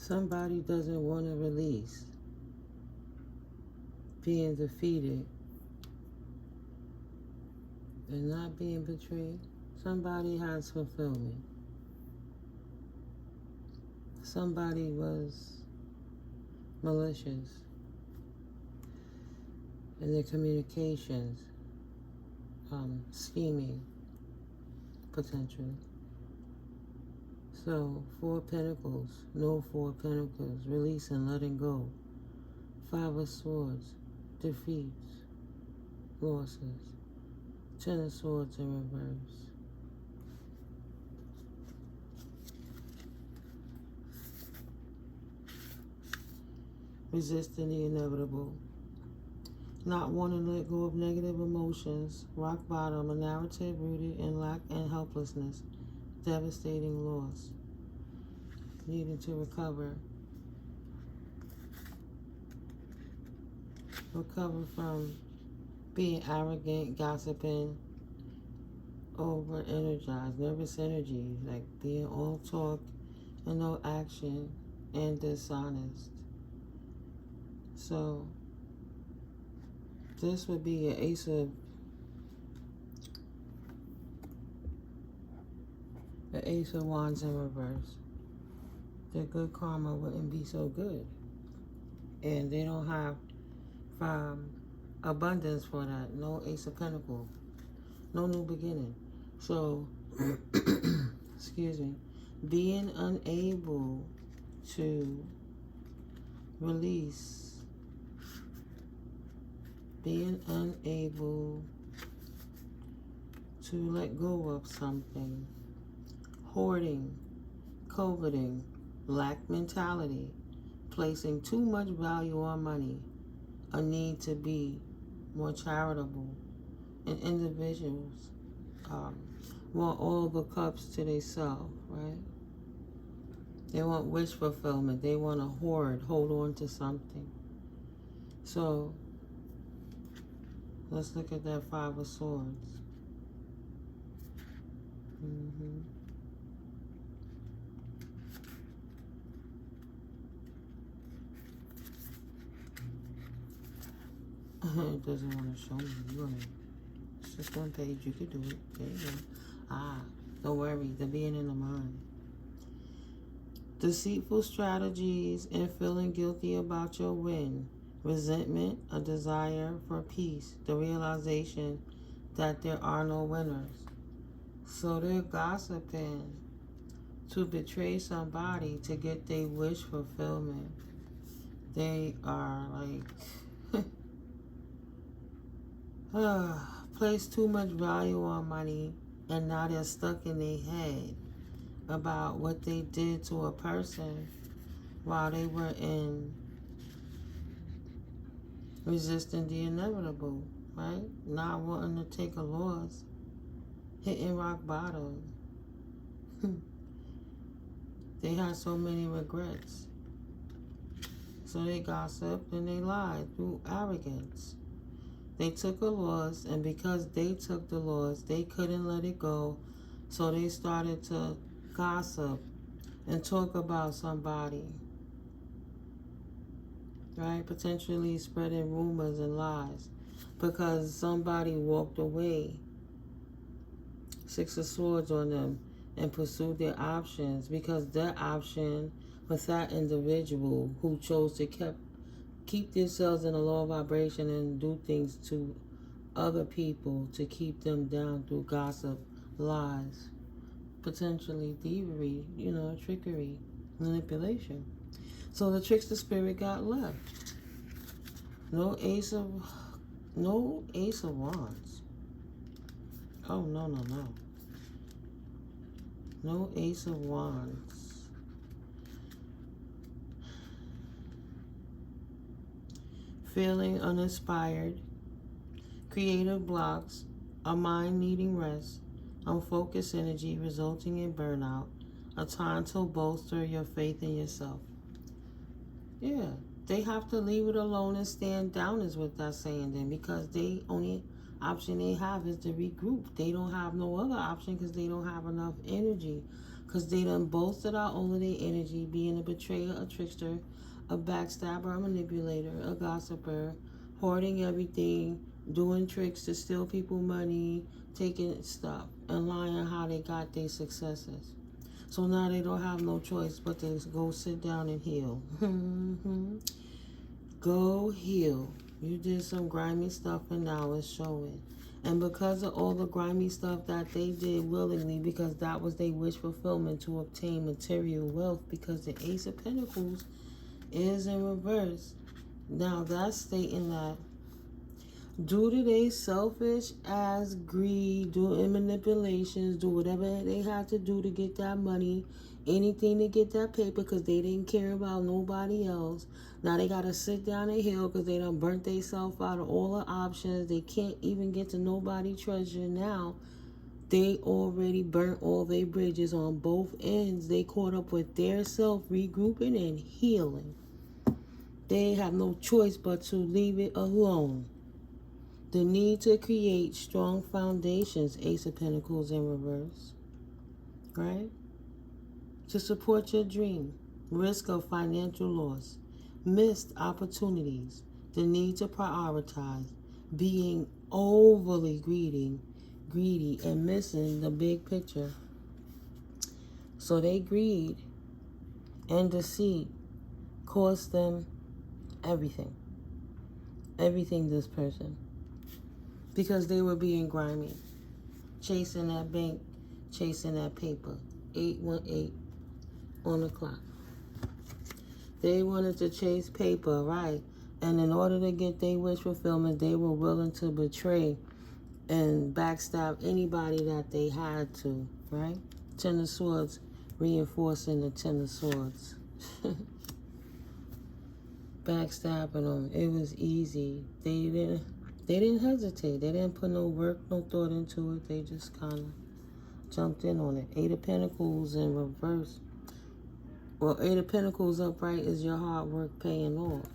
Somebody doesn't want to release being defeated and not being betrayed. Somebody has fulfillment. Somebody was malicious in their communications, scheming, potentially. So, 4 Pentacles, no 4 Pentacles, releasing, letting go. 5 of Swords, defeats, losses. 10 of Swords in reverse. Resisting the inevitable. Not wanting to let go of negative emotions. Rock bottom, a narrative rooted in lack and helplessness. Devastating loss. Needing to recover. Recover from being arrogant, gossiping, over-energized, nervous energy, like being all talk and no action, and dishonest. So, this would be an Ace of Wands in reverse. Their good karma wouldn't be so good. And they don't have abundance for that. No Ace of Pentacles. No new beginning. So, excuse me, being unable to release, being unable to let go of something, hoarding, coveting, lack mentality, placing too much value on money, a need to be more charitable, and individuals want all the cups to themselves, right? They want wish fulfillment. They want to hoard, hold on to something. So, let's look at that 5 of Swords. It doesn't want to show me. It's just one page. You could do it. There you go. Don't worry. The being in the mind. Deceitful strategies and feeling guilty about your win. Resentment, a desire for peace. The realization that there are no winners. So they're gossiping to betray somebody to get their wish fulfillment. They are like... place too much value on money, and now they're stuck in their head about what they did to a person while they were in resisting the inevitable, right? Not wanting to take a loss, hitting rock bottom. They had so many regrets. So they gossiped and they lied through arrogance. They took a loss, and because they took the loss, they couldn't let it go. So they started to gossip and talk about somebody, right? Potentially spreading rumors and lies because somebody walked away, 6 of Swords on them, and pursued their options because their option was that individual who chose to keep themselves in a low vibration and do things to other people to keep them down through gossip, lies, potentially thievery, trickery, manipulation. So the trickster spirit got left. No Ace of Wands. Oh, no. No Ace of Wands. Feeling uninspired, creative blocks, a mind needing rest, unfocused energy resulting in burnout, a time to bolster your faith in yourself. Yeah, they have to leave it alone and stand down is what that's saying then, because the only option they have is to regroup. They don't have no other option because they don't have enough energy Because they done boasted out all of their energy, being a betrayer, a trickster, a backstabber, a manipulator, a gossiper, hoarding everything, doing tricks to steal people money, taking stuff, and lying how they got their successes. So now they don't have no choice but to go sit down and heal. Go heal. You did some grimy stuff and now it's showing. And because of all the grimy stuff that they did willingly, because that was their wish fulfillment to obtain material wealth, because the Ace of Pentacles is in reverse. Now that's stating that due to their selfish ass greed, doing manipulations, do whatever they had to do to get that money, anything to get that paper, because they didn't care about nobody else. Now they got to sit down and heal because they done burnt themselves out of all the options. They can't even get to nobody treasure now. They already burnt all their bridges on both ends. They caught up with their self, regrouping and healing. They have no choice but to leave it alone. The need to create strong foundations, Ace of Pentacles in reverse, right? To support your dream, risk of financial loss, missed opportunities, the need to prioritize, being overly greedy and missing the big picture. So they greed and deceit cost them everything. Everything, this person. Because they were being grimy. Chasing that bank, chasing that paper. 818 on the clock. They wanted to chase paper, right? And in order to get their wish fulfillment, they were willing to betray and backstab anybody that they had to, right? Ten of Swords, reinforcing the Ten of Swords. Backstabbing them. It was easy. They didn't hesitate. They didn't put no work, no thought into it. They just kind of jumped in on it. Eight of Pentacles in reverse. Well, Eight of Pentacles upright is your hard work paying off.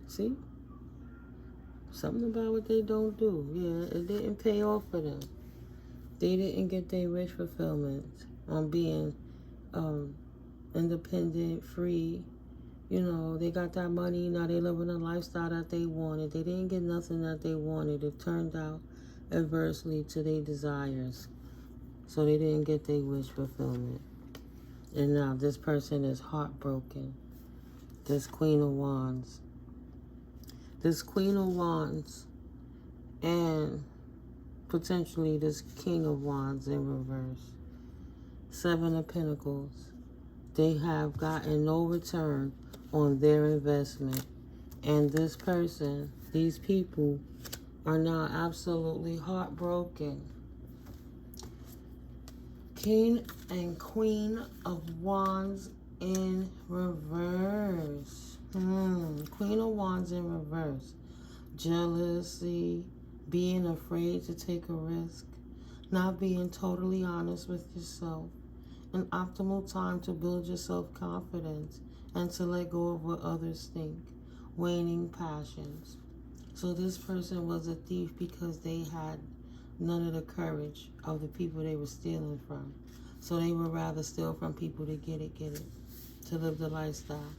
See? Something about what they don't do. Yeah, it didn't pay off for them. They didn't get their wish fulfillment on being independent, free. You know, they got that money. Now they living a lifestyle that they wanted. They didn't get nothing that they wanted. It turned out adversely to their desires. So they didn't get their wish fulfillment. And now this person is heartbroken. This Queen of Wands. This Queen of Wands and potentially this King of Wands in reverse. Seven of Pentacles. They have gotten no return on their investment. And this person, these people, are now absolutely heartbroken. King and Queen of Wands in reverse. Queen of Wands in reverse. Jealousy, being afraid to take a risk, not being totally honest with yourself. An optimal time to build your self-confidence and to let go of what others think. Waning passions. So this person was a thief because they had none of the courage of the people they were stealing from. So they would rather steal from people to get it, to live the lifestyle.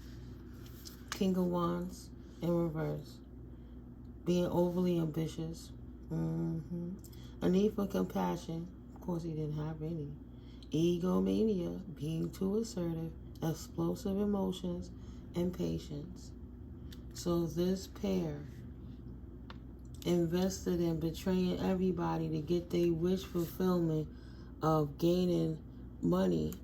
King of Wands in reverse. Being overly ambitious. A need for compassion. Of course, he didn't have any. Egomania. Being too assertive. Explosive emotions. And patience. So this pair invested in betraying everybody to get their wish fulfillment of gaining money,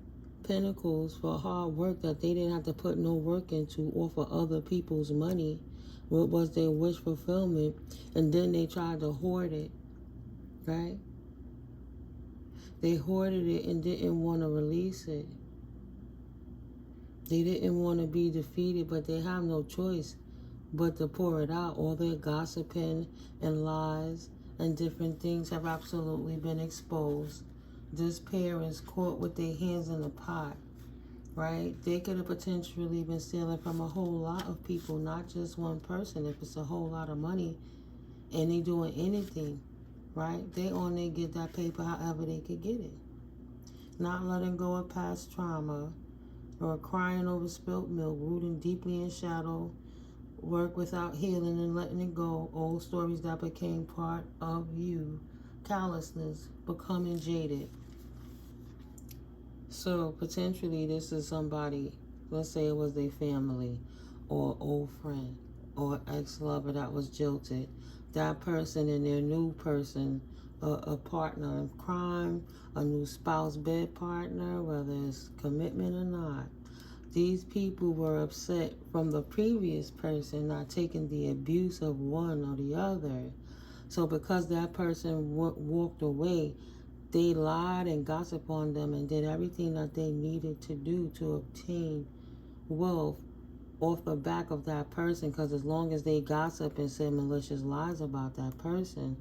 pentacles for hard work that they didn't have to put no work into off of other people's money. What was their wish fulfillment? And then they tried to hoard it, right? They hoarded it and didn't want to release it. They didn't want to be defeated, but they have no choice but to pour it out. All their gossiping and lies and different things have absolutely been exposed. This pair is caught with their hands in the pot, right? They could have potentially been stealing from a whole lot of people, not just one person. If it's a whole lot of money and they doing anything, right? They on there get that paper however they could get it. Not letting go of past trauma, or crying over spilt milk, rooting deeply in shadow, work without healing and letting it go, old stories that became part of you, callousness, becoming jaded. So potentially this is somebody, let's say it was their family or old friend or ex-lover that was jilted. That person and their new person, a partner in crime, a new spouse bed partner, whether it's commitment or not. These people were upset from the previous person not taking the abuse of one or the other. So because that person walked away, they lied and gossiped on them and did everything that they needed to do to obtain wealth off the back of that person. Because as long as they gossip and said malicious lies about that person,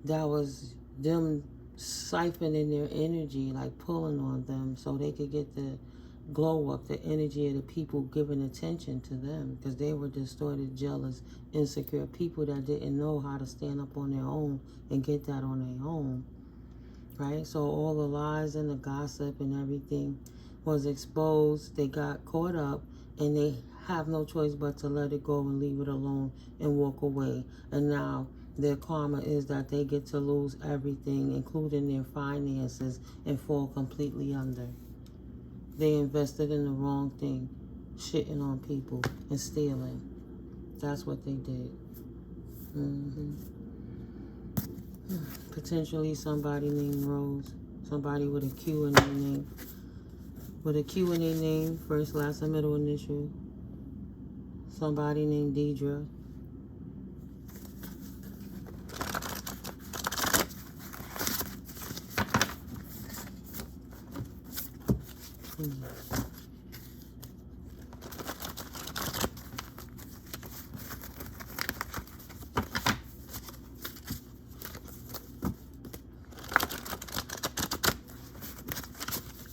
that was them siphoning their energy, like pulling on them so they could get the glow up, the energy of the people giving attention to them, because they were distorted, jealous, insecure people that didn't know how to stand up on their own and get that on their own. Right? So all the lies and the gossip and everything was exposed. They got caught up and they have no choice but to let it go and leave it alone and walk away. And now their karma is that they get to lose everything, including their finances, and fall completely under. They invested in the wrong thing, shitting on people and stealing. That's what they did. Potentially somebody named Rose, somebody with a Q in their name. With a Q in their name, first, last, and middle initial. Somebody named Deidre.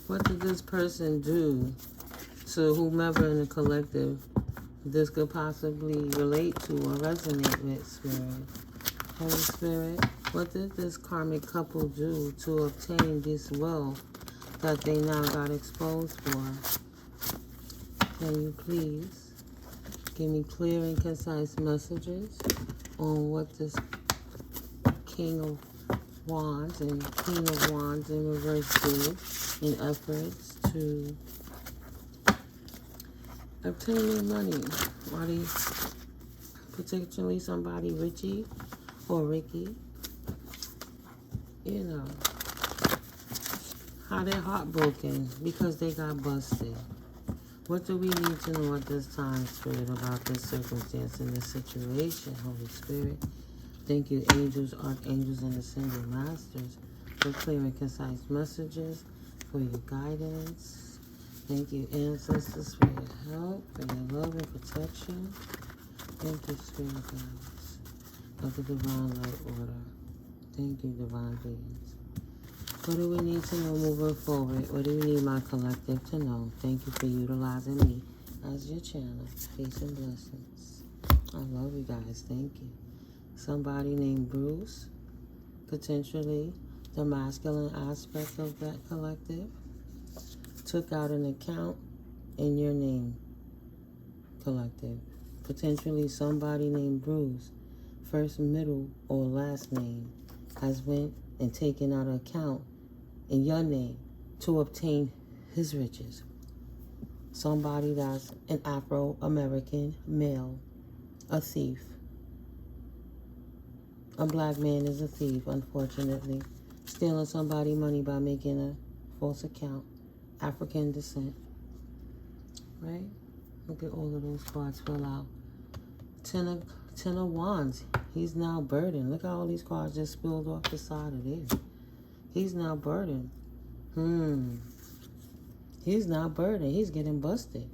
What did this person do to whomever in the collective this could possibly relate to or resonate with, Spirit? Holy Spirit, what did this karmic couple do to obtain this wealth that they now got exposed for? Can you please give me clear and concise messages on what this King of Wands and Queen of Wands in reverse did in efforts to obtain their money? Are they potentially somebody Richie or Ricky? You know, how they're heartbroken because they got busted. What do we need to know at this time, Spirit, about this circumstance and this situation, Holy Spirit? Thank you, angels, archangels, and ascended masters, for clear and concise messages, for your guidance. Thank you, ancestors, for your help, for your love and protection. Thank you, Spirit guides of the divine light order. Thank you, divine beings. What do we need to know moving forward? What do we need my collective to know? Thank you for utilizing me as your channel. Peace and blessings. I love you guys. Thank you. Somebody named Bruce, potentially the masculine aspect of that collective, took out an account in your name, collective. Potentially somebody named Bruce, first, middle, or last name, has went and taken out an account in your name to obtain his riches. Somebody that's an Afro-American male, a thief. A black man is a thief, unfortunately. Stealing somebody's money by making a false account. African descent. Right? Look at all of those cards fill out. Ten of Wands. He's now burdened. Look how all these cards just spilled off the side of there. He's now burdened. He's now burdened. He's getting busted.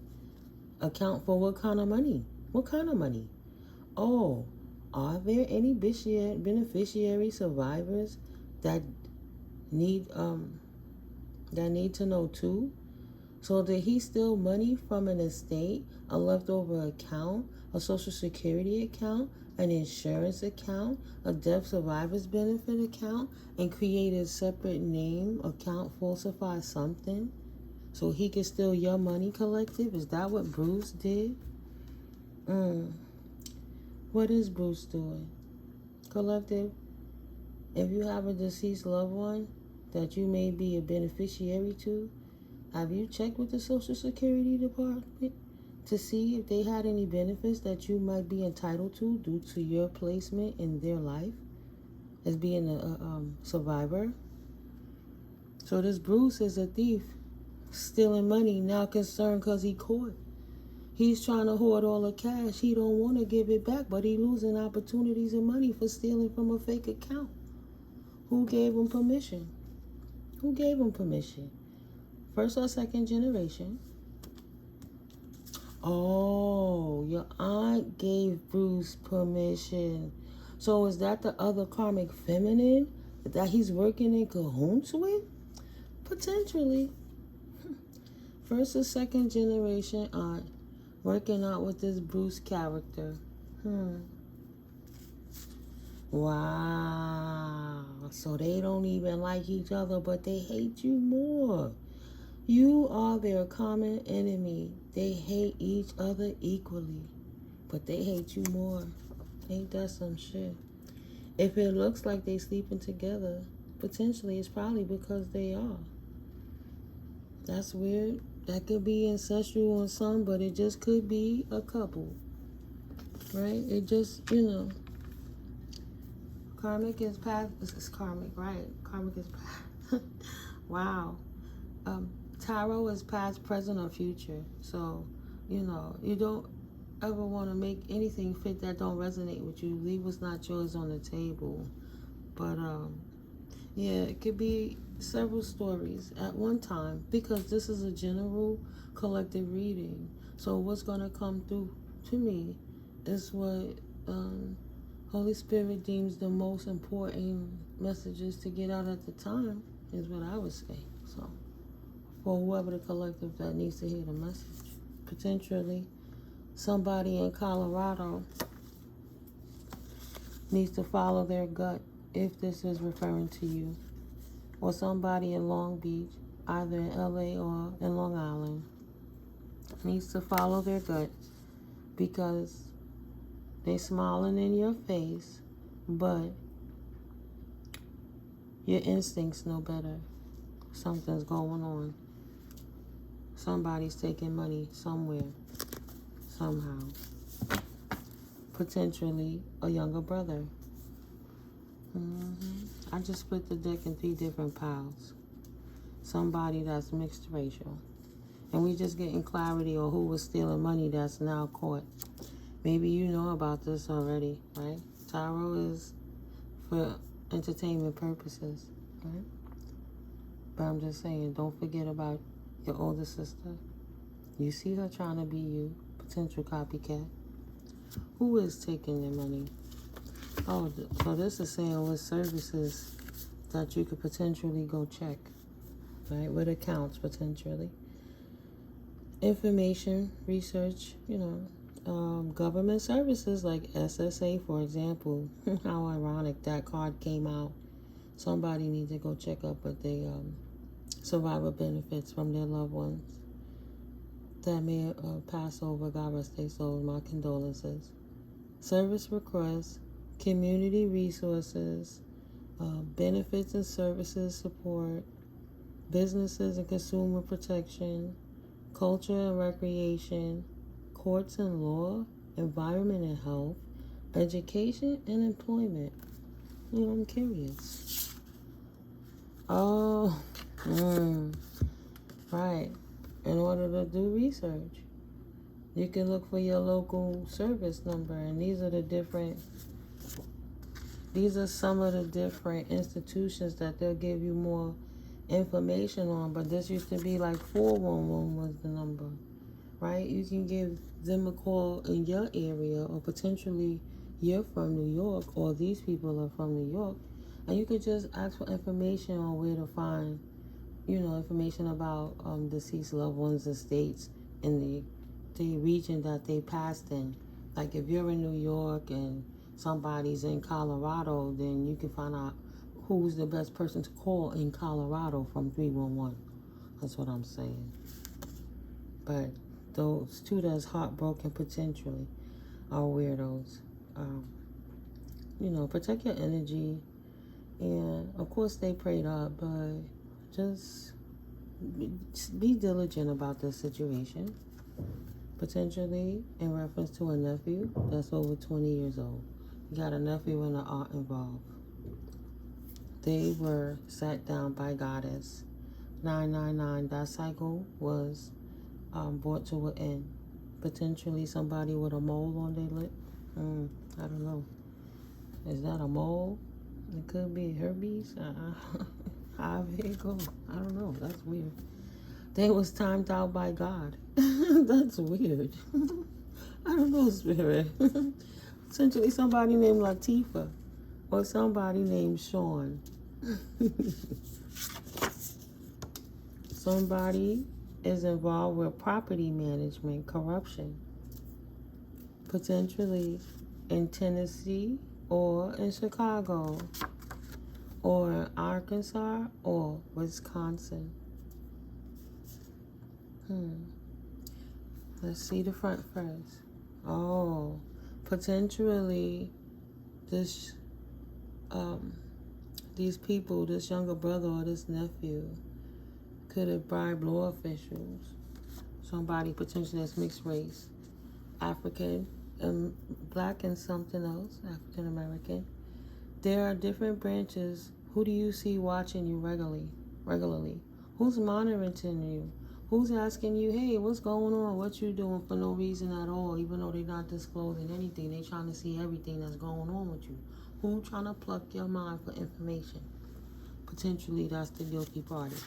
Account for what kind of money? What kind of money? Oh, are there any beneficiary survivors that need to know too? So did he steal money from an estate, a leftover account, a social security account, an insurance account, a death survivor's benefit account, and create a separate name account, falsify something so he can steal your money, collective? Is that what Bruce did? What is Bruce doing? Collective, if you have a deceased loved one that you may be a beneficiary to, have you checked with the Social Security Department to see if they had any benefits that you might be entitled to due to your placement in their life as being a survivor? So this Bruce is a thief, stealing money, now concerned because he caught. He's trying to hoard all the cash. He don't want to give it back, but he losing opportunities and money for stealing from a fake account. Who gave him permission? Who gave him permission? First or second generation? Oh, your aunt gave Bruce permission. So is that the other karmic feminine that he's working in cahoots with? Potentially. First or second generation aunt working out with this Bruce character. Wow. So they don't even like each other, but they hate you more. You are their common enemy. They hate each other equally, but they hate you more. Ain't that some shit? If it looks like they sleeping together, potentially it's probably because they are. That's weird. That could be incestual on some, but it just could be a couple. Right? It just, karmic is past. It's karmic, right? Karmic is past. Wow. Tarot is past, present, or future. So, you don't ever want to make anything fit that don't resonate with you. Leave what's not yours on the table. But, yeah, it could be several stories at one time, because this is a general collective reading. So what's going to come through to me is what Holy Spirit deems the most important messages to get out at the time, is what I would say. So for whoever the collective that needs to hear the message, potentially somebody in Colorado needs to follow their gut if this is referring to you, or somebody in Long Beach, either in LA or in Long Island, needs to follow their gut, because they smiling in your face, but your instincts know better. Something's going on. Somebody's taking money somewhere, somehow. Potentially a younger brother. I just split the deck in 3 different piles. Somebody that's mixed racial. And we just getting clarity on who was stealing money that's now caught. Maybe you know about this already, right? Tarot is for entertainment purposes, right? But I'm just saying, don't forget about your older sister. You see her trying to be you, potential copycat. Who is taking their money? Oh, so this is saying what services that you could potentially go check, right? What accounts, potentially. Information, research, government services like SSA, for example. How ironic that card came out. Somebody needs to go check up with their survivor benefits from their loved ones that may pass over. God rest their souls. My condolences. Service requests, community resources, benefits and services support, businesses and consumer protection, culture and recreation, courts and law, environment and health, education and employment. I'm curious. Oh, right. In order to do research, you can look for your local service number, and these are some of the different institutions that they'll give you more information on. But this used to be like 411 was the number, right? You can give them a call in your area, or potentially you're from New York, or these people are from New York, and you could just ask for information on where to find, information about deceased loved ones' estates in the region that they passed in. Like if you're in New York and somebody's in Colorado, then you can find out who's the best person to call in Colorado from 311. That's what I'm saying. But those two that's heartbroken potentially are weirdos. You know, protect your energy. And of course they prayed up, but just be diligent about this situation. Potentially in reference to a nephew that's over 20 years old. You got a nephew and an aunt involved. They were sat down by Goddess. 999, that cycle was brought to an end. Potentially somebody with a mole on their lip. I don't know. Is that a mole? It could be herpes. However it go. I don't know. That's weird. They was timed out by God. That's weird. I don't know, Spirit. Essentially somebody named Latifah or somebody named Sean. Somebody is involved with property management, corruption. Potentially in Tennessee or in Chicago or in Arkansas or Wisconsin. Let's see the front first. Oh, potentially this these people, this younger brother or this nephew could have bribed law officials. Somebody potentially that's mixed race, African and black and something else, African American. There are different branches. Who do you see watching you regularly? Who's monitoring you? Who's asking you, hey, what's going on? What you doing for no reason at all, even though they're not disclosing anything. They trying to see everything that's going on with you. Who trying to pluck your mind for information? Potentially, that's the guilty party.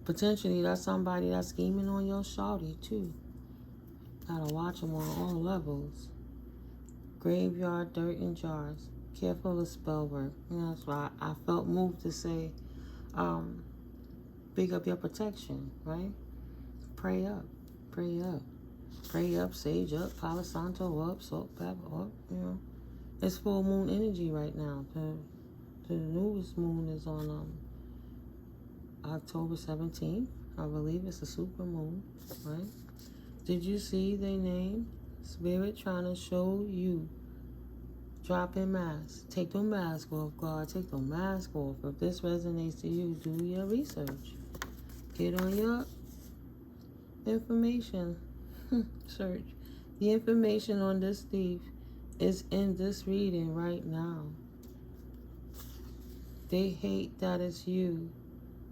Potentially, that's somebody that's scheming on your shawty, too. Gotta watch them on all levels. Graveyard, dirt, and jars. Careful of spell work. That's why I felt moved to say, big up your protection, right? Pray up, pray up. Pray up, sage up, Palo Santo up, salt, pepper up, you know. It's full moon energy right now. The newest moon is on October 17th. I believe it's a super moon, right? Did you see their name? Spirit trying to show you. Dropping masks. Take the mask off, God. Take the mask off. If this resonates to you, do your research. Get on your information. Search. The information on this thief is in this reading right now. They hate that it's you.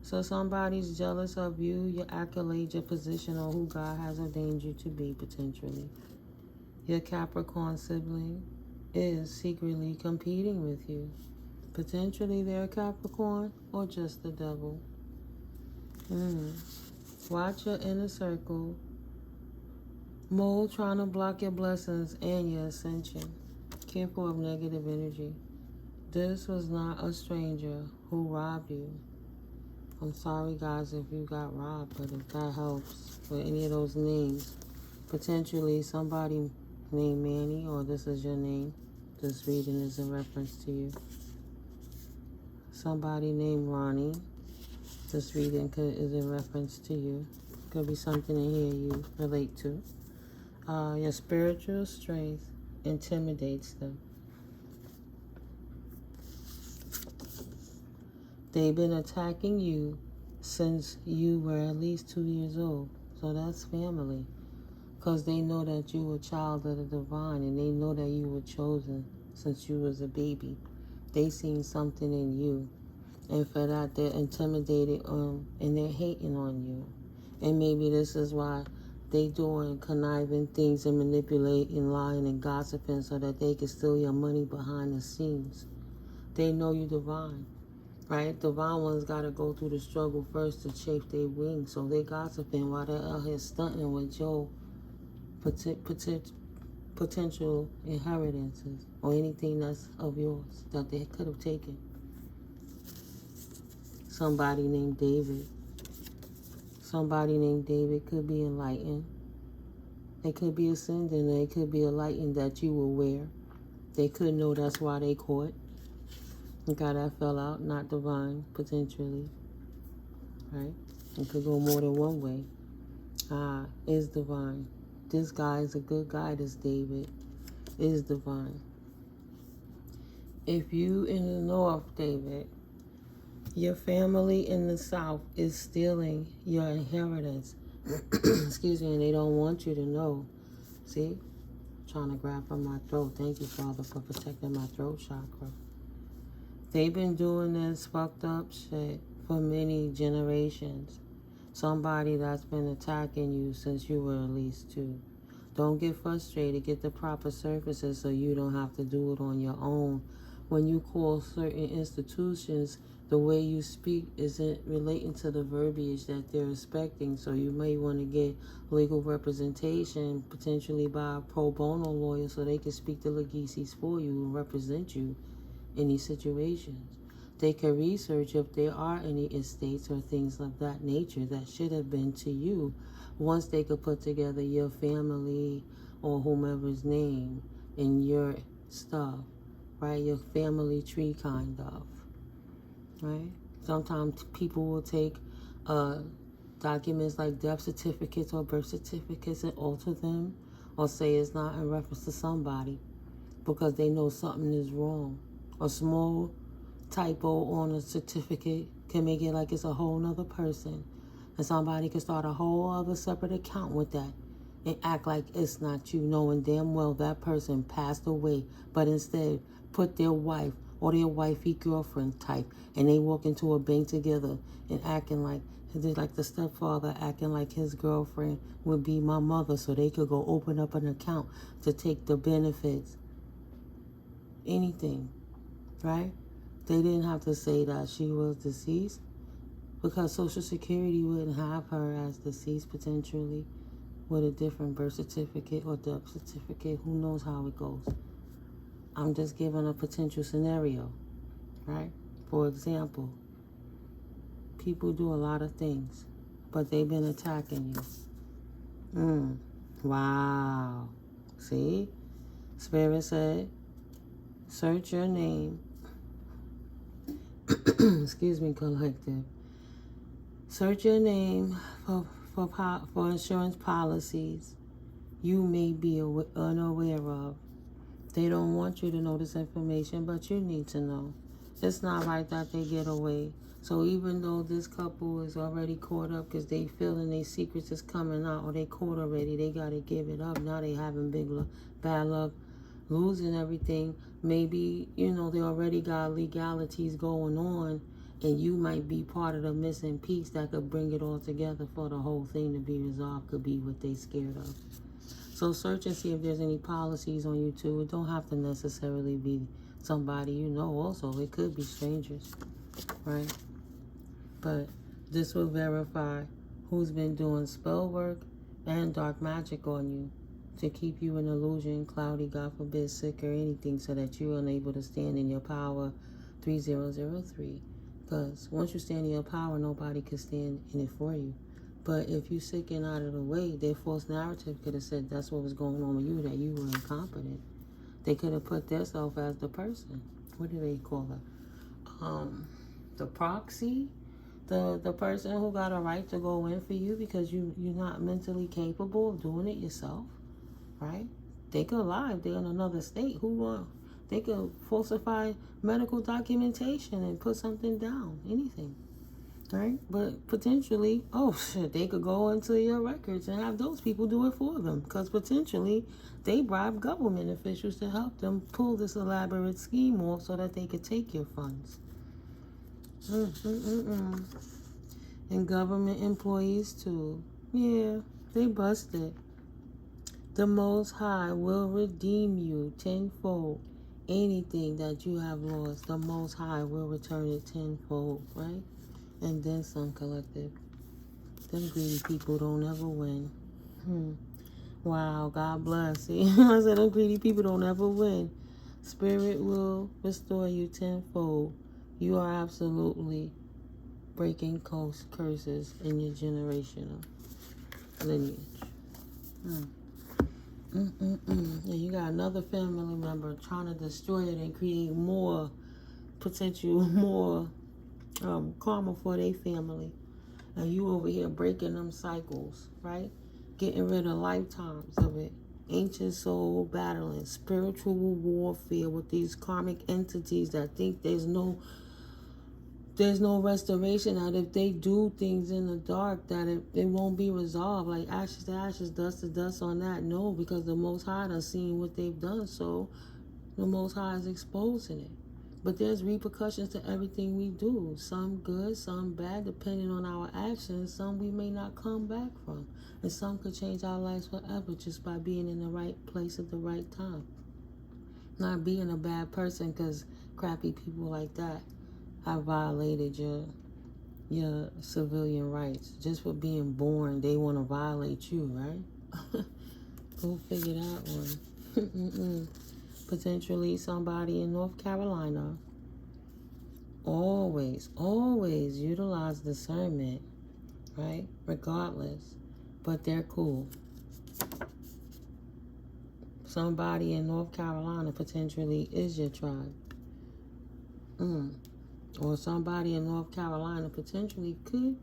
So somebody's jealous of you, your accolade, your position, or who God has ordained you to be, potentially. Your Capricorn sibling is secretly competing with you. Potentially they're a Capricorn or just the devil. Watch your inner circle. Mole trying to block your blessings and your ascension. Careful of negative energy. This was not a stranger who robbed you. I'm sorry, guys, if you got robbed, but if that helps with any of those names, potentially somebody named Manny, or this is your name. This reading is in reference to you. Somebody named Ronnie. This reading is in reference to you. Could be something in here you relate to. Your spiritual strength intimidates them. They've been attacking you since you were at least 2 years old. So that's family. Because they know that you were a child of the divine, and they know that you were chosen since you was a baby. They seen something in you. And for that, they're intimidated and they're hating on you. And maybe this is why they doing conniving things and manipulating, lying, and gossiping so that they can steal your money behind the scenes. They know you divine, right? Divine ones got to go through the struggle first to chafe their wings. So they gossiping while they're out here stunting with your potential inheritances or anything that's of yours that they could have taken. Somebody named David. Somebody named David could be enlightened. It could be ascending, or it could be a lighting that you will wear. They could know that's why they caught. The guy that fell out, not divine, potentially. Right? It could go more than one way. Is divine. This guy is a good guy, this David. Is divine. If you in the north, David, your family in the south is stealing your inheritance. Excuse me, and they don't want you to know. See? Trying to grab from my throat. Thank you, Father, for protecting my throat chakra. They've been doing this fucked up shit for many generations. Somebody that's been attacking you since you were at least 2. Don't get frustrated. Get the proper services so you don't have to do it on your own. When you call certain institutions, the way you speak isn't relating to the verbiage that they're expecting. So you may want to get legal representation, potentially by a pro bono lawyer, so they can speak to legacies for you and represent you in these situations. They can research if there are any estates or things of that nature that should have been to you once they could put together your family or whomever's name in your stuff, right? Your family tree kind of, right? Sometimes people will take documents like death certificates or birth certificates and alter them or say it's not in reference to somebody because they know something is wrong. A small typo on a certificate can make it like it's a whole nother person. And somebody can start a whole other separate account with that and act like it's not you, knowing damn well that person passed away, but instead put their wife or their wifey girlfriend type, and they walk into a bank together and acting like the stepfather acting like his girlfriend would be my mother, so they could go open up an account to take the benefits. Anything, right? They didn't have to say that she was deceased because Social Security wouldn't have her as deceased potentially with a different birth certificate or death certificate. Who knows how it goes? I'm just giving a potential scenario, right? For example, people do a lot of things, but they've been attacking you. Wow. See? Spirit said, search your name. Excuse me, collective. Search your name for insurance policies you may be unaware of. They don't want you to know this information, but you need to know. It's not right that they get away. So even though this couple is already caught up because they feeling their secrets is coming out, or they caught already, they got to give it up. Now they having bad luck, losing everything. Maybe, they already got legalities going on, and you might be part of the missing piece that could bring it all together for the whole thing to be resolved, could be what they scared of. So search and see if there's any policies on you too. It don't have to necessarily be somebody you know also. It could be strangers, right? But this will verify who's been doing spell work and dark magic on you to keep you in illusion, cloudy, God forbid, sick or anything, so that you're unable to stand in your power 3003. Because once you stand in your power, nobody can stand in it for you. But if you sick and out of the way, their false narrative could have said that's what was going on with you, that you were incompetent. They could have put themselves as the person. What do they call it? The proxy? The person who got a right to go in for you because you're not mentally capable of doing it yourself, right? They could lie if they're in another state. They could falsify medical documentation and put something down, anything. Right? But potentially, they could go into your records and have those people do it for them, because potentially they bribe government officials to help them pull this elaborate scheme off so that they could take your funds. And government employees too. Yeah, they busted. The Most High will redeem you tenfold. Anything that you have lost, the Most High will return it tenfold, right? And then some, collective. Them greedy people don't ever win. Wow, God bless. See, I said them greedy people don't ever win. Spirit will restore you tenfold. You are absolutely breaking curses in your generational lineage. And you got another family member trying to destroy it and create more potential, more karma for their family. And you over here breaking them cycles, right? Getting rid of lifetimes of it. Ancient soul battling, spiritual warfare with these karmic entities that think there's no restoration, that if they do things in the dark, that it won't be resolved. Like ashes to ashes, dust to dust on that. No, because the Most High done seen what they've done, so the Most High is exposing it. But there's repercussions to everything we do. Some good, some bad, depending on our actions. Some we may not come back from. And some could change our lives forever just by being in the right place at the right time. Not being a bad person because crappy people like that have violated your civilian rights. Just for being born, they want to violate you, right? Go figure that one. Potentially somebody in North Carolina. Always utilize discernment, right? Regardless. But they're cool. Somebody in North Carolina potentially is your tribe. Or somebody in North Carolina potentially could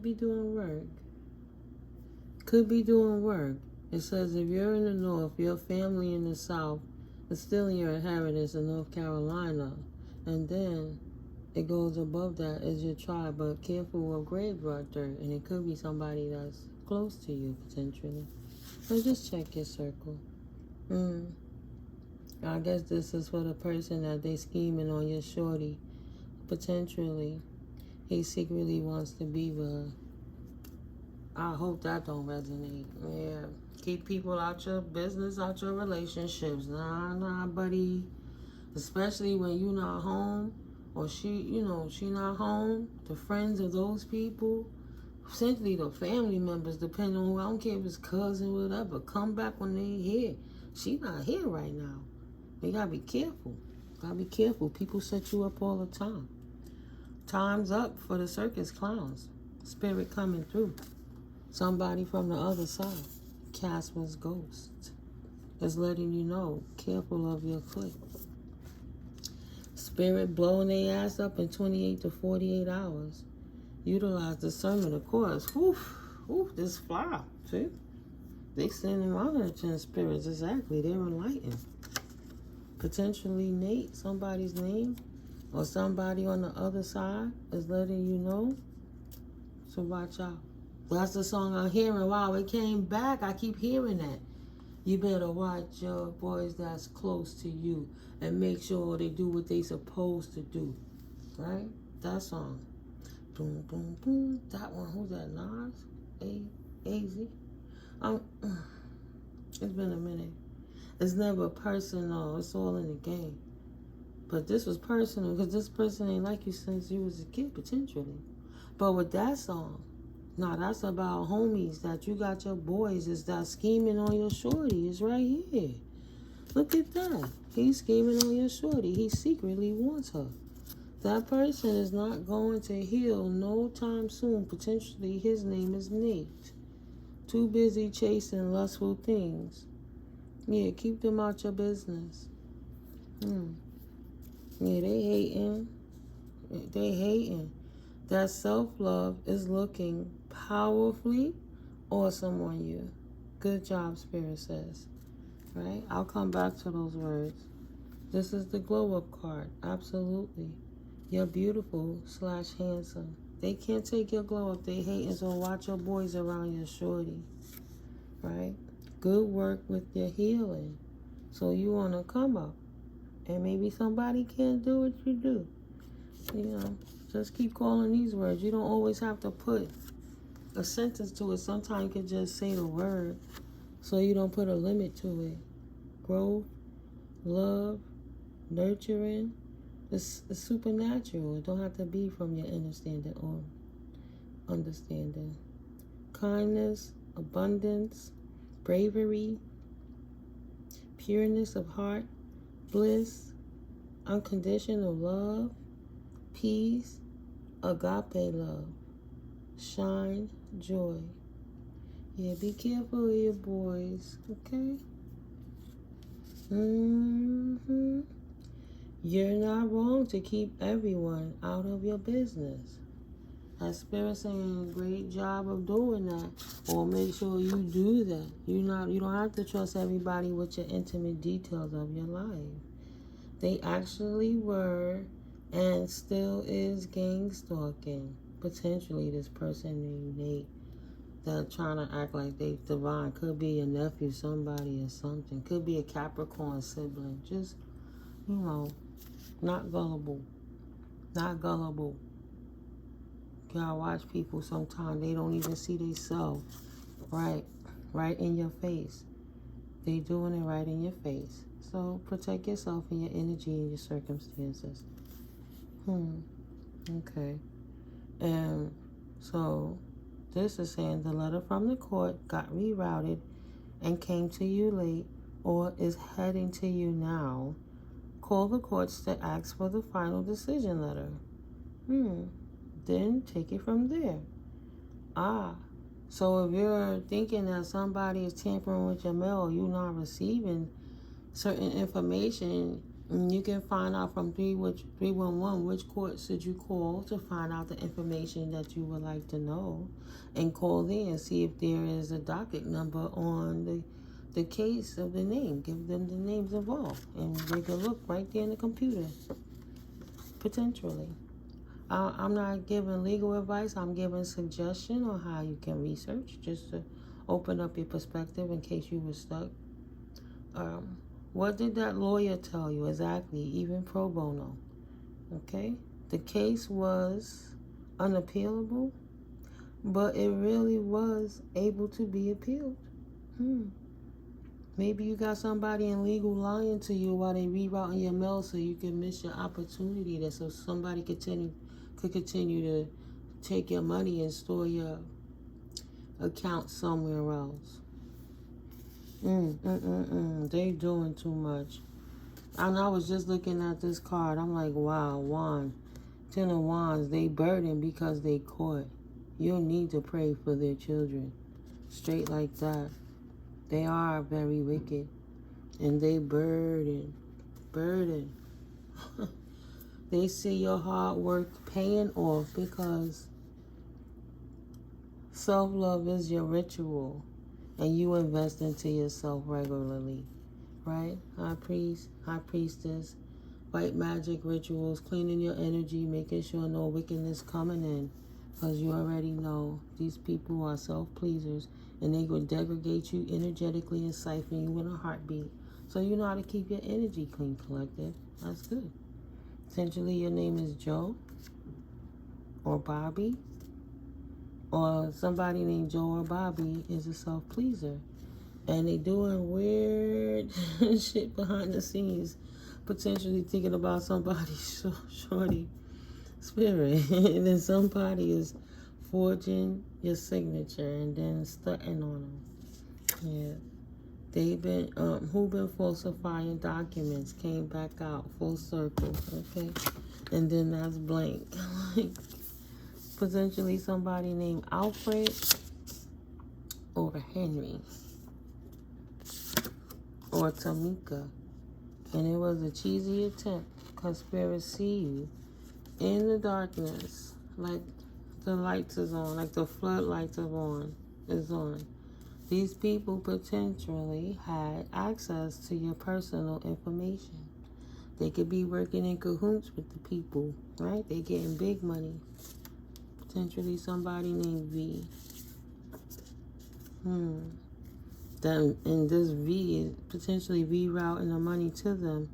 be doing work. Could be doing work. It says if you're in the North, your family in the South, it's still in your inheritance in North Carolina. And then it goes above that as your tribe, but careful of graveyard dirt. And it could be somebody that's close to you potentially. So just check your circle. I guess this is for the person that they scheming on your shorty. Potentially, he secretly wants to be with her. I hope that don't resonate. Yeah. Keep people out your business, out your relationships. Nah, buddy. Especially when you not home, or she not home. The friends of those people, essentially the family members, depending on who, I don't care if it's cousin, whatever, come back when they here. She not here right now. You gotta be careful. People set you up all the time. Time's up for the circus clowns. Spirit coming through. Somebody from the other side. Casper's ghost is letting you know, careful of your foot. Spirit blowing their ass up in 28 to 48 hours. Utilize discernment, of course. This fly. See? They sending monitoring spirits. Exactly. They're enlightened. Potentially Nate, somebody's name, or somebody on the other side is letting you know. So watch out. That's the song I'm hearing. Wow, it came back. I keep hearing that. You better watch your boys that's close to you and make sure they do what they supposed to do. Right? That song. Boom, boom, boom. That one, who's that? Nas? AZ? It's been a minute. It's never personal. It's all in the game. But this was personal because this person ain't like you since you was a kid, potentially. But with that song, that's about homies that you got your boys is that scheming on your shorty. It's right here. Look at that. He's scheming on your shorty. He secretly wants her. That person is not going to heal no time soon. Potentially his name is Nate. Too busy chasing lustful things. Yeah, keep them out your business. Yeah, they hating. That self-love is looking powerfully awesome on you. Good job, Spirit says. Right? I'll come back to those words. This is the glow-up card. Absolutely. You're beautiful / handsome. They can't take your glow-up. They hating, so watch your boys around your shorty. Right? Good work with your healing. So you want to come up. And maybe somebody can't do what you do. Just keep calling these words. You don't always have to put a sentence to it. Sometimes you can just say the word so you don't put a limit to it. Growth, love, nurturing. It's supernatural. It don't have to be from your understanding or understanding. Kindness, abundance, bravery, pureness of heart, bliss, unconditional love, peace, agape love, shine, joy. Yeah, be careful of your boys, okay? You're not wrong to keep everyone out of your business. That spirit saying great job of doing that, or make sure you do that. You don't have to trust everybody with your intimate details of your life. They actually were and still is gang stalking. Potentially this person named Nate that trying to act like they divine. Could be a nephew, somebody or something. Could be a Capricorn sibling. Just, not gullible. Not gullible. You gotta watch people sometimes. They don't even see themselves. Right in your face. They doing it right in your face. So protect yourself and your energy and your circumstances. Okay. And so this is saying the letter from the court got rerouted and came to you late or is heading to you now. Call the courts to ask for the final decision letter. Then take it from there. So if you're thinking that somebody is tampering with your mail, you're not receiving certain information, you can find out from 311 which court should you call to find out the information that you would like to know, and call there and see if there is a docket number on the case of the name. Give them the names involved and they can look right there in the computer. Potentially. I'm not giving legal advice. I'm giving suggestion on how you can research, just to open up your perspective in case you were stuck. What did that lawyer tell you exactly, even pro bono? Okay? The case was unappealable, but it really was able to be appealed. Maybe you got somebody in legal lying to you while they rerouting your mail so you can miss your opportunity, that so somebody could continue to take your money and store your account somewhere else. They doing too much. And I was just looking at this card. I'm like, wow, wand. 10 of Wands, they burdened because they caught. You'll need to pray for their children. Straight like that. They are very wicked. And they burden. They see your hard work paying off because self-love is your ritual. And you invest into yourself regularly. Right? High priest, high priestess, white magic rituals, cleaning your energy, making sure no wickedness coming in. Because you already know these people are self-pleasers and they will degrade you energetically and siphon you in a heartbeat. So you know how to keep your energy clean, collective. That's good. Essentially, your name is Joe or Bobby, or somebody named Joe or Bobby is a self-pleaser. And they doing weird shit behind the scenes, potentially thinking about somebody's shorty spirit. And then somebody is forging your signature and then stunting on them. Yeah. They've been, who been falsifying documents, came back out, full circle, okay? And then that's blank. Like, potentially somebody named Alfred or Henry or Tamika. And it was a cheesy attempt, conspiracy in the darkness, like the lights is on, like the floodlights is on. These people potentially had access to your personal information. They could be working in cahoots with the people, right? They getting big money. Potentially somebody named V. Then, and this V is potentially rerouting the money to them,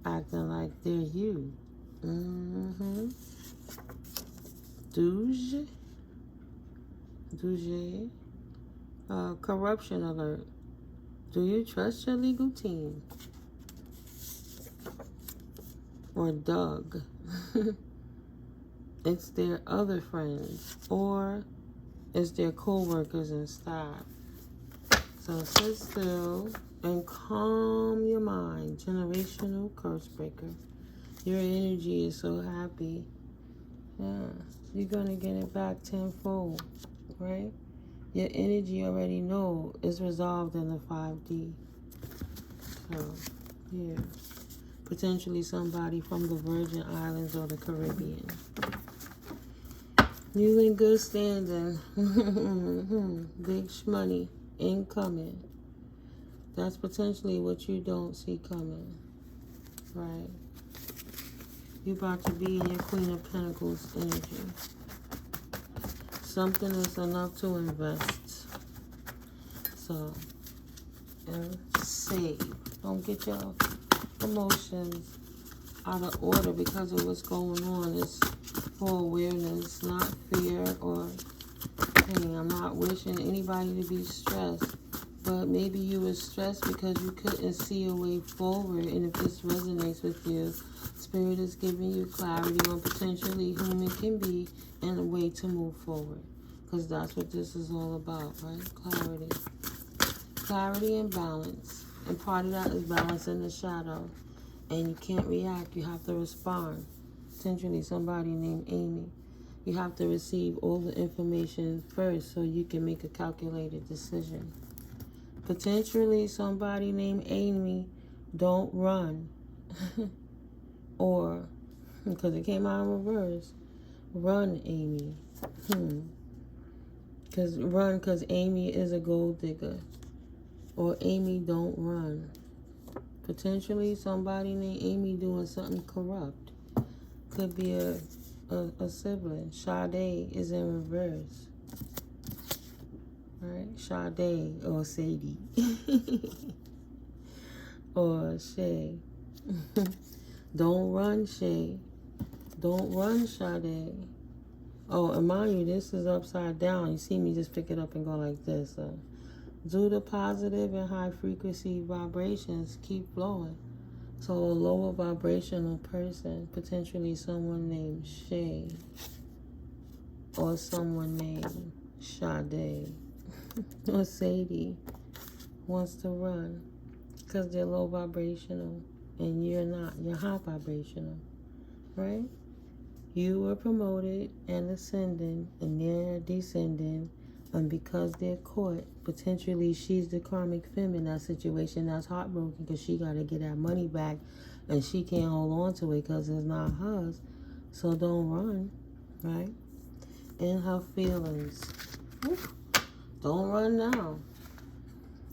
acting like they're you. Douche. Corruption alert. Do you trust your legal team? Or Doug. It's their other friends. Or it's their co-workers and staff. So sit still and calm your mind. Generational curse breaker. Your energy is so happy. Yeah. You're going to get it back tenfold. Right? Your energy already know it's resolved in the 5D. So, yeah. Potentially somebody from the Virgin Islands or the Caribbean. You in good standing. Big shmoney incoming. That's potentially what you don't see coming. Right? You about to be in your Queen of Pentacles energy. Something is enough to invest. So, and save. Don't get your emotions out of order because of what's going on. It's for awareness, not fear or pain. I'm not wishing anybody to be stressed, but maybe you were stressed because you couldn't see a way forward. And if this resonates with you, Spirit is giving you clarity on potentially whom it can be and a way to move forward, because that's what this is all about, right? Clarity and balance. And part of that is balance in the shadow. And you can't react, you have to respond. Potentially somebody named Amy. You have to receive all the information first so you can make a calculated decision. Potentially somebody named Amy, don't run. Or, because it came out in reverse, run, Amy. Because Amy is a gold digger. Or Amy, don't run. Potentially somebody named Amy doing something corrupt. Could be a sibling. Sade is in reverse. Right? Sade or Sadie. Or Shay. Don't run, Shay. Don't run, Sade. Oh, and mind you, this is upside down. You see me just pick it up and go like this. Do the positive and high frequency vibrations keep flowing. So a lower vibrational person, potentially someone named Shay, or someone named Sade, or Sadie, wants to run because they're low vibrational and you're not. You're high vibrational, right? You were promoted and ascending, and they're descending, and because they're caught, potentially she's the karmic femme in that situation that's heartbroken because she got to get that money back, and she can't hold on to it because it's not hers. So don't run, right? In her feelings. Don't run now.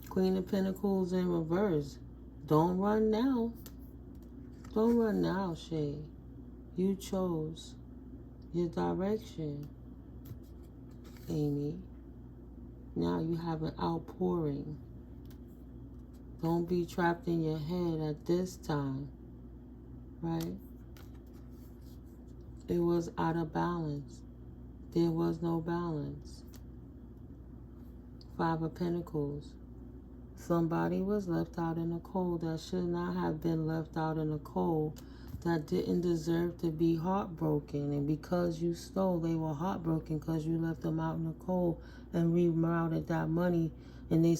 Queen of Pentacles in reverse. Don't run now. Don't run now, Shay. You chose your direction, Amy. Now you have an outpouring. Don't be trapped in your head at this time, right? It was out of balance. There was no balance. 5 of Pentacles. Somebody was left out in the cold that should not have been left out in the cold, that didn't deserve to be heartbroken. And because you stole, they were heartbroken because you left them out in the cold and rerouted that money. And they,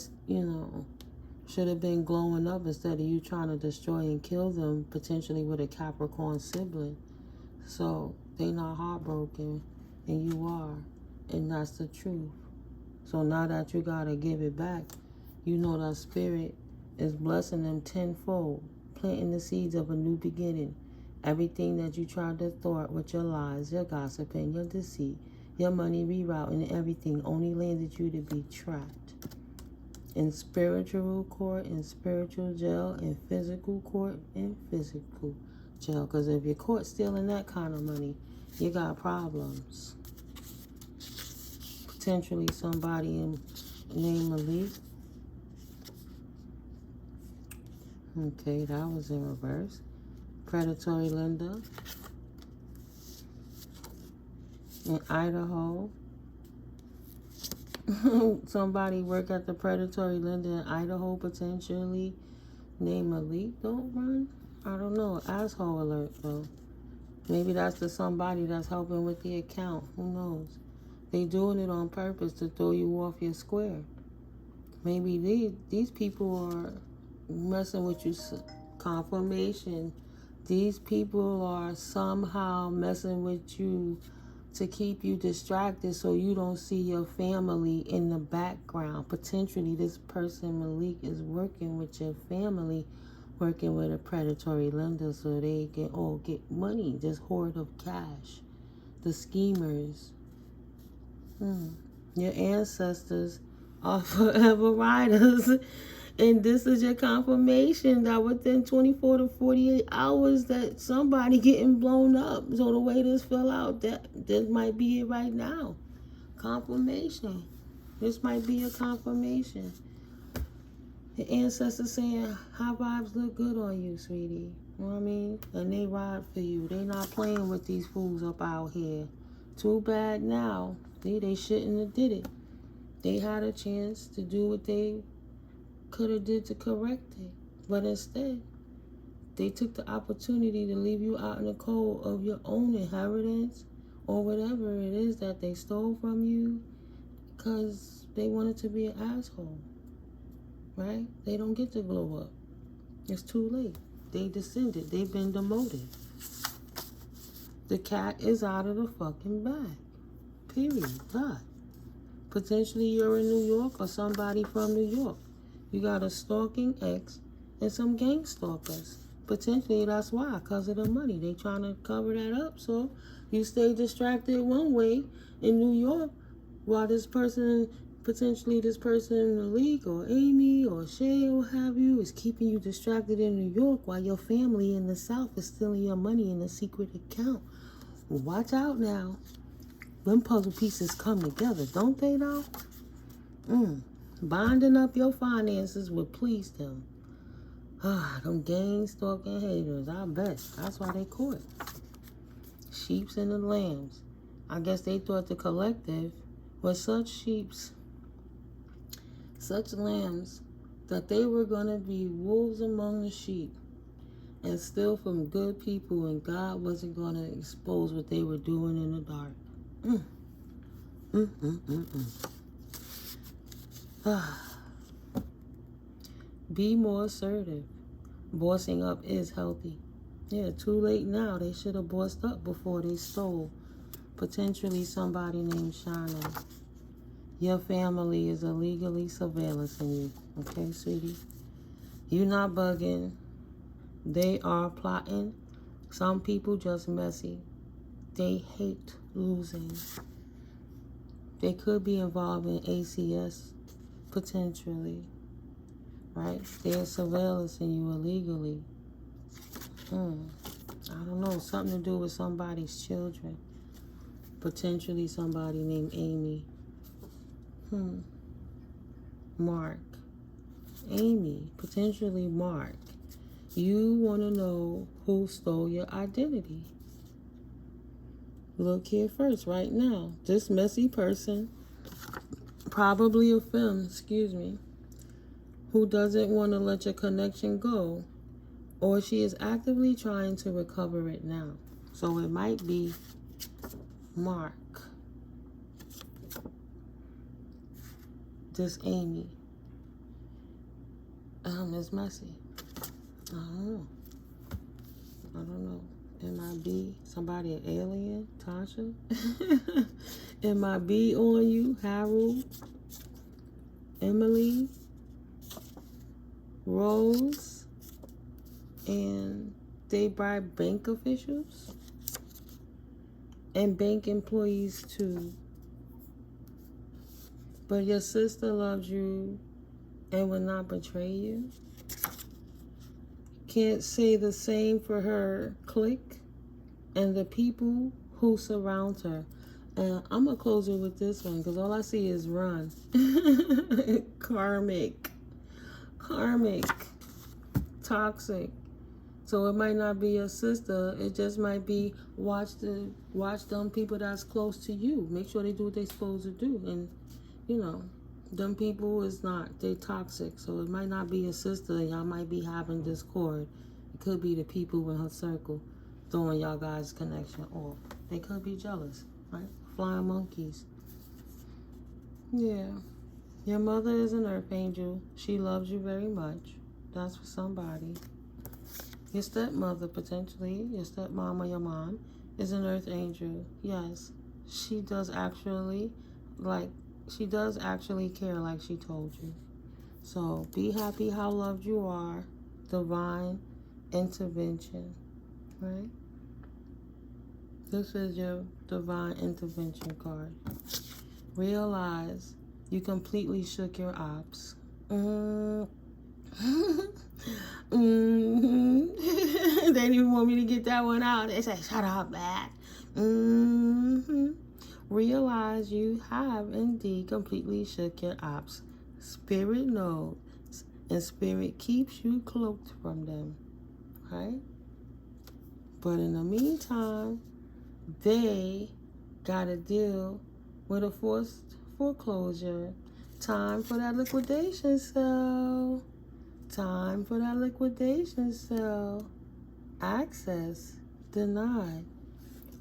should have been glowing up instead of you trying to destroy and kill them, potentially with a Capricorn sibling. So they not heartbroken, and you are. And that's the truth. So now that you got to give it back, you know that Spirit is blessing them tenfold, planting the seeds of a new beginning. Everything that you tried to thwart with your lies, your gossiping, your deceit, your money rerouting, everything only landed you to be trapped in spiritual court, in spiritual jail, in physical court, in physical jail. Because if you're caught stealing that kind of money, you got problems. Potentially somebody named Malik. Okay, that was in reverse. Predatory Linda in Idaho. Somebody work at the Predatory Linda in Idaho, potentially named Malik. Don't run. I don't know. Asshole alert, though. Maybe that's the somebody that's helping with the account. Who knows? They doing it on purpose to throw you off your square. Maybe these people are messing with you. Confirmation. These people are somehow messing with you to keep you distracted so you don't see your family in the background. Potentially, this person, Malik, is working with your family, working with a predatory lender so they can all get money, this hoard of cash. The schemers. Your ancestors are forever riders. And this is your confirmation that within 24 to 48 hours that somebody getting blown up. So the way this fell out, this might be it right now. Confirmation. This might be a confirmation. The ancestors saying, high vibes look good on you, sweetie. You know what I mean? And they ride for you. They not playing with these fools up out here. Too bad now. They shouldn't have did it. They had a chance to do what they could have did to correct it. But instead, they took the opportunity to leave you out in the cold of your own inheritance or whatever it is that they stole from you because they wanted to be an asshole. Right? They don't get to glow up. It's too late. They descended. They've been demoted. The cat is out of the fucking bag. Period. God. Potentially you're in New York or somebody from New York. You got a stalking ex and some gang stalkers. Potentially that's why, because of the money. They trying to cover that up so you stay distracted one way in New York while this person, potentially this person in the league or Amy or Shay or what have you, is keeping you distracted in New York while your family in the South is stealing your money in a secret account. Watch out now. Them puzzle pieces come together, don't they though? Binding up your finances would please them. Them gang stalking haters, I bet. That's why they caught. Sheeps and the lambs. I guess they thought the collective was such sheeps, such lambs, that they were going to be wolves among the sheep and steal from good people, and God wasn't going to expose what they were doing in the dark. Be more assertive. Bossing up is healthy. Yeah, too late now. They should have bossed up before they stole. Potentially somebody named Shana. Your family is illegally surveillancing you. Okay, sweetie? You not bugging. They are plotting. Some people just messy. They hate losing. They could be involved in ACS, potentially. Right? They're surveillancing you illegally. I don't know. Something to do with somebody's children. Potentially somebody named Amy. Mark. Amy. Potentially Mark. You want to know who stole your identity. Look here first, right now. This messy person, probably a femme, who doesn't want to let your connection go, or she is actively trying to recover it now. So it might be Mark. This Amy. It's messy. I don't know. It might be somebody, an alien, Tasha. It might be on you, Harold, Emily, Rose, and they bribe bank officials and bank employees too. But your sister loves you and will not betray you. Can't say the same for her clique and the people who surround her. And I'm going to close it with this one because all I see is run. Karmic. Toxic. So it might not be your sister. It just might be watch them people that's close to you. Make sure they do what they're supposed to do. And, them people is not, they're toxic. So it might not be your sister. Y'all might be having discord. It could be the people in her circle throwing y'all guys' connection off. They could be jealous, right? Flying monkeys. Yeah. Your mother is an earth angel. She loves you very much. That's for somebody. Your stepmother, potentially, your stepmom or your mom, is an earth angel. Yes. she does actually care, like she told you. So be happy how loved you are. Divine intervention, right? This is your divine intervention card. Realize you completely shook your ops. They didn't even want me to get that one out. They said, shut up, man. Realize you have indeed completely shook your ops. Spirit knows, and spirit keeps you cloaked from them, right? But in the meantime, they got to deal with a forced foreclosure. Time for that liquidation sale. Time for that liquidation sale. Access denied.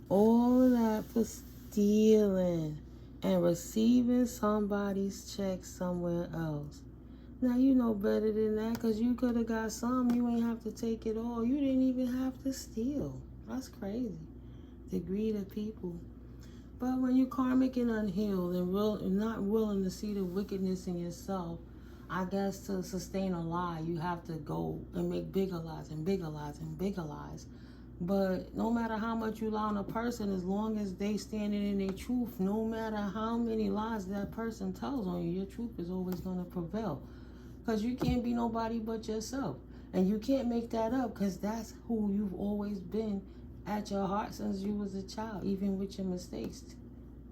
All of that for stealing and receiving somebody's check somewhere else. Now, you know better than that, because you could have got some. You ain't have to take it all. You didn't even have to steal. That's crazy. The greed of people. But when you're karmic and unhealed and not willing to see the wickedness in yourself, I guess to sustain a lie, you have to go and make bigger lies and bigger lies and bigger lies. But no matter how much you lie on a person, as long as they standing in their truth, no matter how many lies that person tells on you, your truth is always going to prevail. Because you can't be nobody but yourself. And you can't make that up, because that's who you've always been at your heart since you was a child, even with your mistakes.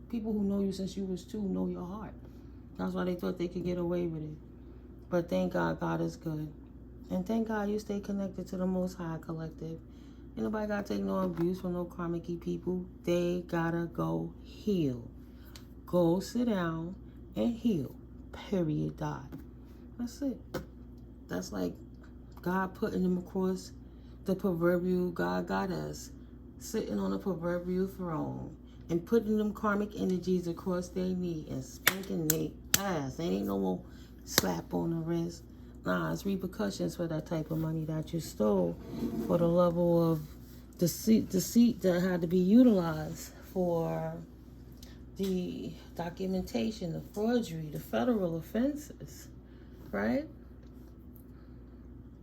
People who know you since you was 2 know your heart. That's why they thought they could get away with it. But thank God, God is good. And thank God you stay connected to the Most High Collective. Ain't nobody got to take no abuse from no karmic people. They gotta go heal. Go sit down and heal. Period. Die. That's it. That's like God putting them across the proverbial, God got us sitting on a proverbial throne and putting them karmic energies across their knee and spanking their ass. They ain't no more slap on the wrist. Nah, it's repercussions for that type of money that you stole, for the level of deceit that had to be utilized for the documentation, the forgery, the federal offenses, right?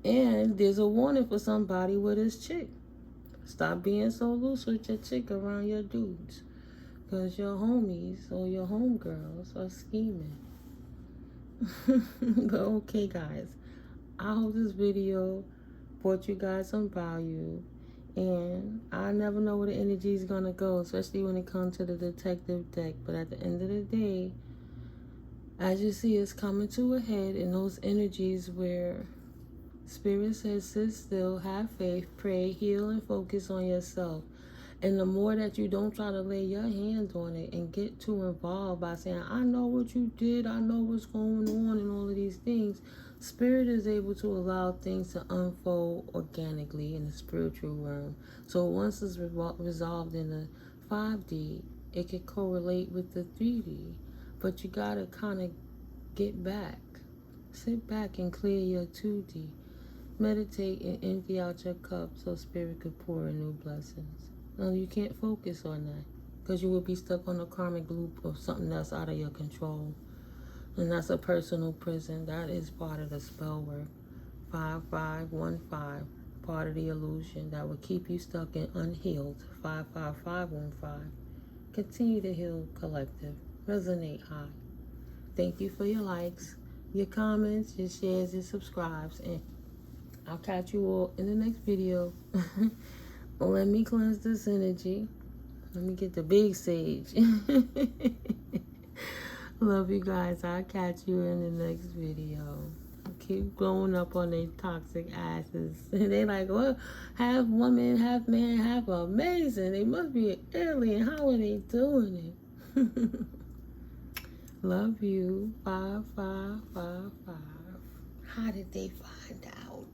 And there's a warning for somebody with his chick. Stop being so loose with your chick around your dudes, because your homies or your homegirls are scheming. But okay, guys, I hope this video brought you guys some value. And I never know where the energy is going to go, especially when it comes to the detective deck. But at the end of the day, as you see, it's coming to a head in those energies where Spirit says, sit still, have faith, pray, heal, and focus on yourself. And the more that you don't try to lay your hands on it and get too involved by saying, I know what you did, I know what's going on, and all of these things, Spirit is able to allow things to unfold organically in the spiritual realm. So once it's resolved in the 5D, it can correlate with the 3D. But you got to kind of get back. Sit back and clear your 2D. Meditate and empty out your cup so Spirit could pour in new blessings. No, you can't focus on that, because you will be stuck on a karmic loop of something that's out of your control. And that's a personal prison. That is part of the spell work. 5515, part of the illusion that will keep you stuck and unhealed. 55515. Continue to heal, collective. Resonate high. Thank you for your likes, your comments, your shares, your subscribes, and I'll catch you all in the next video. Let me cleanse this energy. Let me get the big sage. Love you guys. I'll catch you in the next video. Keep glowing up on their toxic asses. They like, well, half woman, half man, half amazing. They must be an alien. How are they doing it? Love you. 5555. How did they find out?